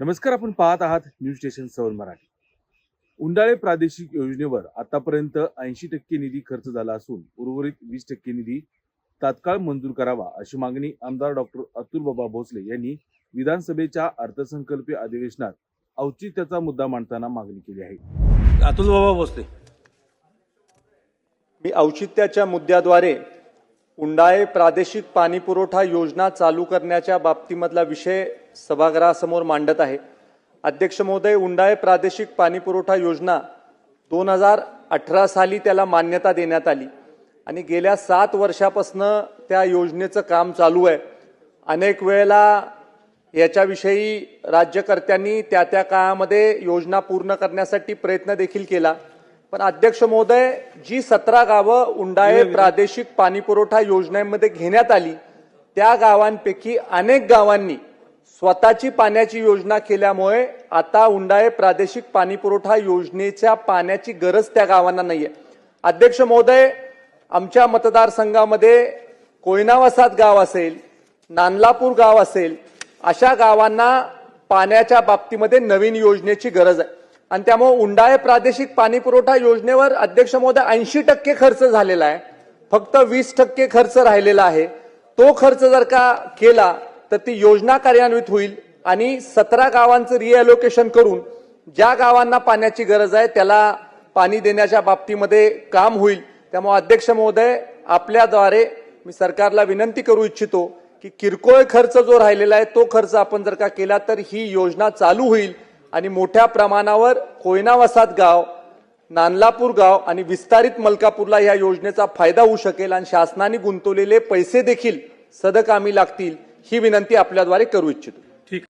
नमस्कार, आपण पाहत आहात न्यूज स्टेशन 7 मराठी। उंडाळे प्रादेशिक योजनेवर आतापर्यंत 80% निधी खर्च झाला असून उर्वरित 20% निधी तात्काळ मंजूर करावा अशी मागणी आमदार डॉक्टर अतुल बाबा भोसले यांनी विधानसभेच्या अर्थसंकल्पीय अधिवेशनात औचित्याचा मुद्दा मांडताना मागणी केली आहे। अतुल बाबा भोसले। मी औचित्याच्या मुद्द्याद्वारे उंडाळे प्रादेशिक पाणी पुरवठा योजना चालू करण्याच्या बाबतीमधला विषय सभागृहासमोर मांडत आहे। अध्यक्ष महोदय, उंडाळे प्रादेशिक पाणी पुरवठा योजना 2018 साली त्याला मान्यता देण्यात आली आणि गेल्या 7 वर्षापासून त्या योजनेचं काम चालू आहे। अनेक वेळेला याच्याविषयी राज्यकर्त्यांनी त्या काळामध्ये योजना पूर्ण करण्यासाठी प्रयत्न देखील केला, पण अध्यक्ष महोदय, जी 17 गावं उंडाळे प्रादेशिक पाणी पुरवठा योजनेमध्ये घेण्यात आली त्या गावांपैकी अनेक गावांनी स्वतःची पाण्याची योजना केल्यामुळे आता उंडाळे प्रादेशिक पाणी पुरवठा योजनेच्या पाण्याची गरज त्या गावांना नाहीये। अध्यक्ष महोदय, आमच्या मतदारसंघामध्ये कोयनावसात गाव असेल, नानलापूर गाव असेल, अशा गावांना पाण्याच्या बाबतीमध्ये नवीन योजनेची गरज आहे आणि त्यामुळे उंडाळे प्रादेशिक पाणी पुरवठा योजनेवर अध्यक्ष महोदय 80% खर्च झालेला आहे, फक्त 20% खर्च राहिलेला आहे। तो खर्च जर का केला तर ती योजना कार्यान्वित होईल आणि 17 गावांचं रिअलोकेशन करून ज्या गावांना पाण्याची गरज आहे त्याला पाणी देण्याच्या बाबतीमध्ये काम होईल। त्यामुळे अध्यक्ष महोदय, आपल्याद्वारे मी सरकारला विनंती करू इच्छितो की किरकोळ खर्च जो राहिलेला आहे तो खर्च आपण जर का केला तर ही योजना चालू होईल आणि मोठ्या प्रमाणावर कोयनावसात गाव, नानलापूर गाव आणि विस्तारित मलकापूरला या योजनेचा फायदा होऊ शकेल आणि शासनाने गुंतवलेले पैसे देखील सदकामी लागतील, ही विनंती आपल्याद्वारे करू इच्छितो। ठीक।